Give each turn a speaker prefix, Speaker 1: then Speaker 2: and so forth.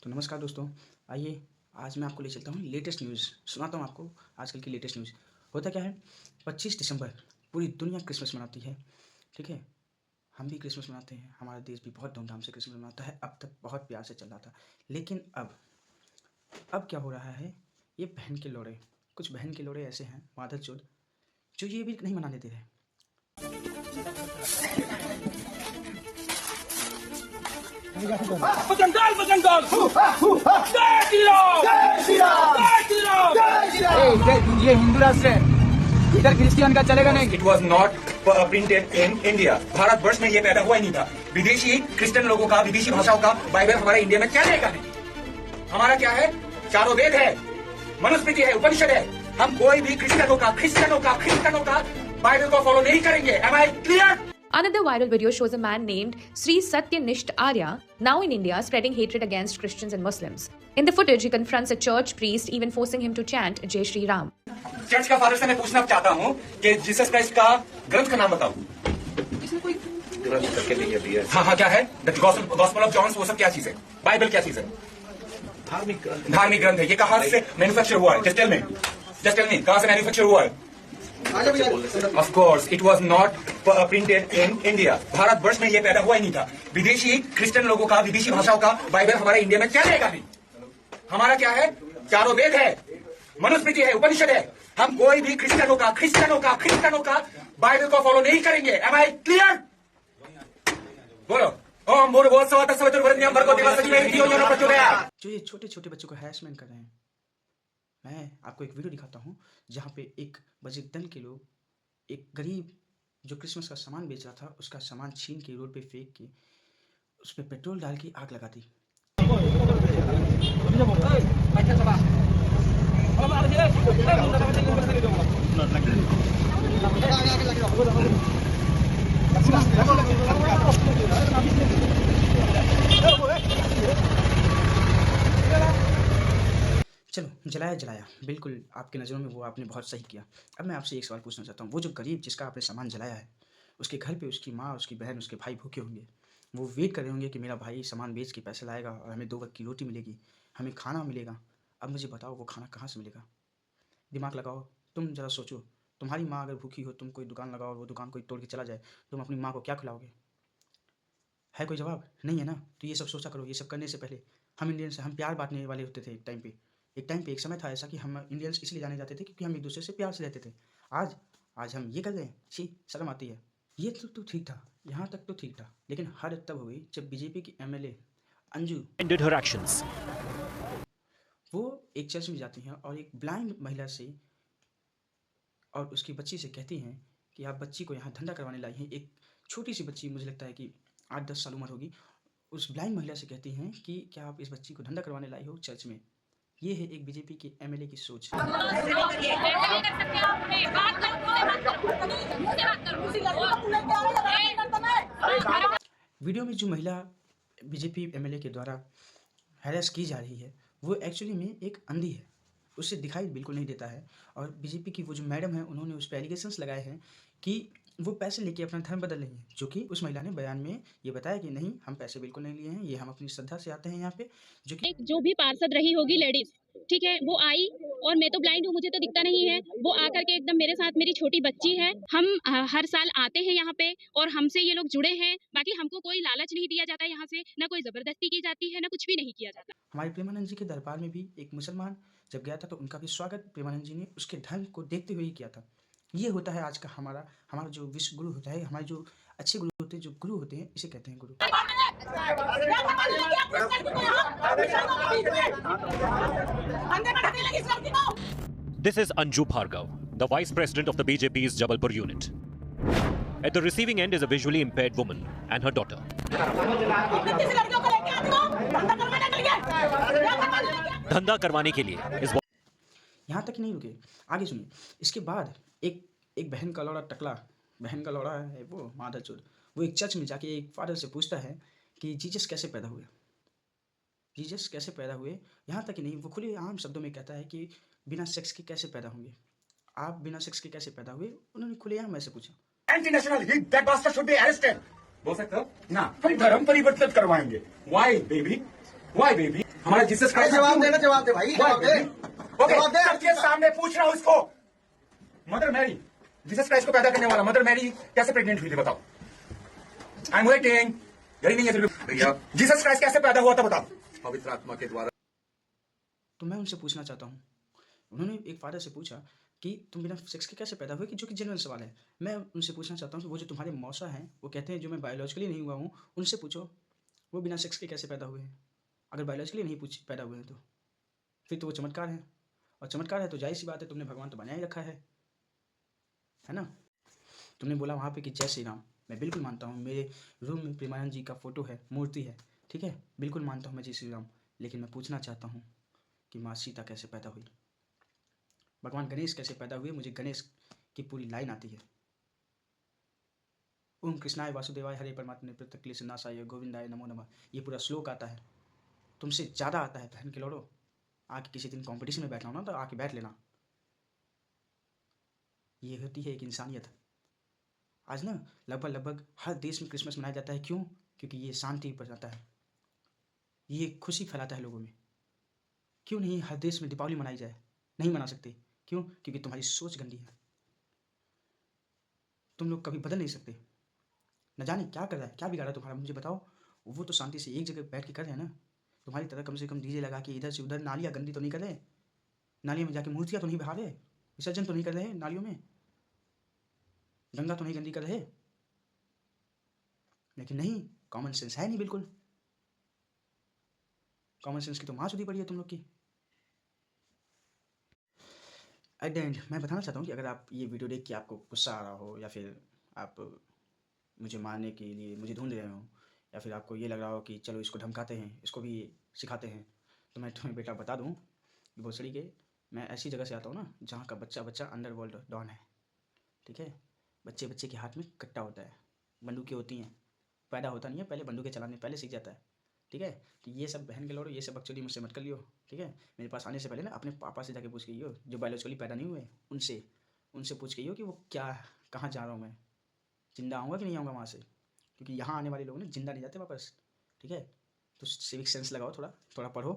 Speaker 1: तो नमस्कार दोस्तों, आइए आज मैं आपको ले चलता हूँ लेटेस्ट न्यूज़ सुनाता हूँ आपको आजकल की लेटेस्ट न्यूज़। होता क्या है, 25 दिसंबर पूरी दुनिया क्रिसमस मनाती है। ठीक है, हम भी क्रिसमस मनाते हैं, हमारा देश भी बहुत धूमधाम से क्रिसमस मनाता है। अब तक बहुत प्यार से चल रहा था, लेकिन अब क्या हो रहा है, ये बहन के लोड़े, कुछ बहन के लोड़े ऐसे हैं माधरचोद, जो ये भी नहीं मनाने दे रहे।
Speaker 2: बजरंगाल बजरंगाल जय श्री राम जय श्री राम जय श्री राम।
Speaker 3: ये हिंदू राष्ट्र है, इधर क्रिश्चियन का चलेगा नहीं।
Speaker 4: It was not printed in India. Bharat वर्ष में ये पैदा हुआ ही नहीं था। विदेशी क्रिश्चियन लोगों का, विदेशी भाषाओं का बाइबल हमारे इंडिया में चलेगा नहीं। हमारा क्या है, चारों वेद है, मनुस्मृति है, उपनिषद है। हम कोई भी क्रिश्चियनों का बाइबल को फॉलो नहीं करेंगे। Am I clear?
Speaker 5: Another viral video shows a man named Sri Satyanisht Arya, now in India, spreading hatred against Christians and Muslims. In the footage, he confronts a church priest, even forcing him to chant Jai Shri Ram.
Speaker 4: Church का father से मैं पूछना चाहता हूँ कि Jesus Christ का ग्रंथ का नाम बताओ। इसमें कोई ग्रंथ करके नहीं है। हाँ, क्या है? द गॉस्पेल ऑफ जॉन, वो सब क्या चीज है? बाइबल क्या चीज है? धार्मिक ग्रंथ है। ये कहाँ से मैन्युफैक्चर हुआ है? जस्ट टेल मी, कहाँ से मैन्युफैक्चर हुआ है? Of course, it was not printed in India. Bharat वर्ष में ये पैदा हुआ ही नहीं था। विदेशी क्रिश्चियन लोगों का, विदेशी भाषाओं का बाइबल हमारे इंडिया में चलेगा नहीं। हमारा क्या है, चारों वेद है, मनुस्मृति है, उपनिषद है। हम कोई भी क्रिश्चियनों का बाइबल को फॉलो नहीं करेंगे। Am I clear? बोलो। ओम भूर्भुवः स्वः तत्सवितुर्वरेण्यं भर्गो देवस्य धीमहि धियो यो न प्रचोदयात्।
Speaker 1: जो ये छोटे छोटे बच्चों को हैरेसमेंट कर रहे हैं, मैं आपको एक वीडियो दिखाता हूँ जहाँ पे एक बजरंग दल के लोग एक गरीब जो क्रिसमस का सामान बेच रहा था, उसका सामान छीन के रोड पे फेंक के उस पर पेट्रोल डाल के आग लगा दी। चलो, जलाया बिल्कुल आपकी नज़रों में वो आपने बहुत सही किया। अब मैं आपसे एक सवाल पूछना चाहता हूँ, वो जो गरीब जिसका आपने सामान जलाया है, उसके घर पे उसकी माँ, उसकी बहन, उसके भाई भूखे होंगे। वो वेट कर रहे होंगे कि मेरा भाई सामान बेच के पैसे लाएगा और हमें 2 वक्त की रोटी मिलेगी, हमें खाना मिलेगा। अब मुझे बताओ वो खाना कहाँ से मिलेगा? दिमाग लगाओ, तुम ज़रा सोचो। तुम्हारी माँ अगर भूखी हो, तुम कोई दुकान लगाओ और वो दुकान कोई तोड़ के चला जाए, तुम अपनी माँ को क्या खिलाओगे? है कोई जवाब? नहीं है ना? तो ये सब सोचा करो। ये सब करने से पहले हम इंडियंस, हम प्यार बांटने वाले होते थे। एक समय था ऐसा कि हम इंडियंस इसलिए जाने जाते थे क्योंकि हम एक दूसरे से प्यार से रहते थे। आज हम ये कर रहे हैं, छी शर्म आती है। ये तो ठीक था, यहाँ तक तो ठीक था, लेकिन हद तब हो गई जब बीजेपी की MLA Anju
Speaker 6: ended her actions.
Speaker 1: वो एक चर्च में जाती हैं और एक ब्लाइंड महिला से और उसकी बच्ची से कहती हैं कि आप बच्ची को यहाँ धंधा करवाने लाई हैं। एक छोटी सी बच्ची, मुझे लगता है कि 8-10 साल उम्र होगी, उस ब्लाइंड महिला से कहती हैं कि क्या आप इस बच्ची को धंधा करवाने लाई हो चर्च में? ये है एक बीजेपी के एमएलए की सोच। वीडियो में जो महिला बीजेपी एमएलए के द्वारा हैरेस की जा रही है, वो एक्चुअली में एक अंधी है, उससे दिखाई बिल्कुल नहीं देता है। और बीजेपी की वो जो मैडम है, उन्होंने उस पर एलिगेशंस लगाए हैं कि वो पैसे लेके अपना धर्म बदल रही हैं, जो कि उस महिला ने बयान में ये बताया कि नहीं, हम पैसे बिल्कुल नहीं लिए हैं, ये हम अपनी श्रद्धा से आते हैं यहाँ पे।
Speaker 7: जो भी पार्षद रही होगी लेडीज, ठीक है, वो आई और मैं तो ब्लाइंड हूँ, मुझे तो दिखता नहीं है। वो आकर के एकदम मेरे साथ, मेरी छोटी बच्ची है, हम हर साल आते हैं यहाँ पे और हमसे ये लोग जुड़े हैं। बाकी हमको कोई लालच नहीं दिया जाता यहाँ से, ना कोई जबरदस्ती की जाती है, ना कुछ भी नहीं किया जाता।
Speaker 1: हमारे प्रेमानंद जी के दरबार में भी एक मुसलमान जब गया था तो उनका भी स्वागत प्रेमानंद जी ने उसके धर्म को देखते हुए ही किया था। ये होता है आज का हमारा जो विश्व गुरु होता है, हमारे जो अच्छे गुरु होते हैं, जो गुरु होते हैं, इसे कहते हैं गुरु।
Speaker 6: This is Anju Bhargav, the Vice President of the BJP's Jabalpur unit. At the receiving end is a visually impaired woman and her daughter. धंधा करवाने के लिए इस
Speaker 1: यहाँ तक नहीं रुके, आगे सुनिए। इसके बाद एक बहन का लौड़ा है वो माधरचोद, वो एक चर्च में जाके एक फादर से पूछता है कि जीसस कैसे पैदा हुए। यहाँ तक ही नहीं, वो खुले आम शब्दों में कहता है कि बिना सेक्स के कैसे पैदा होंगे, आप बिना सेक्स के कैसे पैदा हुए? उन्होंने खुले आम ऐसे पूछा।
Speaker 4: Anti national, that bastard should be arrested. बोल सकते हो ना? हम धर्म परिवर्तन करवाएंगे। Why baby? हमारा जीसस क्राइस्ट
Speaker 2: जवाब देना, जवाब दे भाई, जवाब दे।
Speaker 4: ओके,
Speaker 2: जवाब दे।
Speaker 4: सबके सामने पूछ रहा हूं इसको। मदर मैरी, जीसस क्राइस्ट को पैदा करने वाला मदर मैरी कैसे प्रेग्नेंट हुई थी बताओ। I am waiting. यही नहीं है भैया, जीसस क्राइस्ट कैसे पैदा हुआ था बताओ। पवित्र आत्मा के द्वारा।
Speaker 1: तो मैं उनसे पूछना चाहता हूँ, उन्होंने एक फादर से पूछा कि तुम बिना सेक्स के कैसे पैदा हुए, कि जो कि जेन्युइन सवाल है। मैं उनसे पूछना चाहता हूँ कि वो जो तुम्हारे मौसा हैं, वो कहते हैं जो मैं बायोलॉजिकली नहीं हुआ हूँ, उनसे पूछो वो बिना सेक्स के कैसे पैदा हुए हैं। अगर बायोलॉजिकली नहीं पैदा हुए हैं तो फिर तो वो चमत्कार है, और चमत्कार है तो जाहिर सी बात है तुमने भगवान तो बना ही रखा है ना। तुमने बोला वहाँ पे कि जय श्री राम, मैं बिल्कुल मानता हूँ, मेरे रूम में प्रेमानंद जी का फोटो है, मूर्ति है, ठीक है, बिल्कुल मानता हूँ मैं जय श्री राम। लेकिन मैं पूछना चाहता हूँ कि माँ सीता कैसे पैदा हुई, भगवान गणेश कैसे पैदा हुए। मुझे गणेश की पूरी लाइन आती है। ओम कृष्णाय वासुदेवाय हरे परमात्मा प्रत्यक्ष क्लेश नाशाय गोविंदाय नमो नमः, ये पूरा श्लोक आता है। तुमसे ज़्यादा आता है बहन के लोड़ो। आके किसी दिन कंपटीशन में बैठना हो ना तो आके बैठ लेना। ये होती है एक इंसानियत। आज ना लगभग हर देश में क्रिसमस मनाया जाता है। क्यों? क्योंकि ये शांति बचाता है, ये खुशी फैलाता है लोगों में। क्यों नहीं हर देश में दीपावली मनाई जाए? नहीं मना सकते। क्यों? क्योंकि तुम्हारी सोच गंदी है, तुम लोग कभी बदल नहीं सकते। न जाने क्या कर रहा है, क्या बिगाड़ा तुम्हारा, मुझे बताओ। वो तो शांति से एक जगह बैठ के कर रहे हैं ना, तुम्हारी तरह कम से कम डीजे लगा के इधर से उधर नालियाँ गंदी तो नहीं कर रहे, नालियों में जाके मूर्तियाँ तो नहीं बहा रहे, विसर्जन तो नहीं कर रहे नालियों में, गंगा तो नहीं गंदी कर रहे। लेकिन नहीं, कॉमन सेंस है नहीं, बिल्कुल कॉमन सेंस की तो माँ सुधी पड़ी है तुम लोग की। एट द एंड मैं बताना चाहता हूँ कि अगर आप ये वीडियो देख के आपको गुस्सा आ रहा हो, या फिर आप मुझे मारने के लिए मुझे ढूंढ रहे हो, या फिर आपको ये लग रहा हो कि चलो इसको धमकाते हैं, इसको भी सिखाते हैं, तो मैं तुम्हें बेटा बता दूँ कि भोसड़ी के मैं ऐसी जगह से आता हूँ ना जहाँ का बच्चा अंडरवर्ल्ड डॉन है, ठीक है। बच्चे के हाथ में कट्टा होता है, बंदूकें होती हैं, पैदा होता नहीं है, पहले बंदूकें चलाने पहले सीख जाता है, ठीक है। तो ये सब बहन के लोड़ो, ये सब एक्चुअली मुझसे मत कर लियो, ठीक है। मेरे पास आने से पहले ना अपने पापा से जाके पूछ के लियो, जो बायोलॉजिकली पैदा नहीं हुए, उनसे पूछ के लियो कि वो क्या, कहाँ जा रहा हूँ मैं, जिंदा आऊँगा कि नहीं आऊँगा वहाँ से, क्योंकि यहाँ आने वाले लोग ना जिंदा नहीं जाते वापस, ठीक है। तो सिविक सेंस लगाओ, थोड़ा थोड़ा पढ़ो।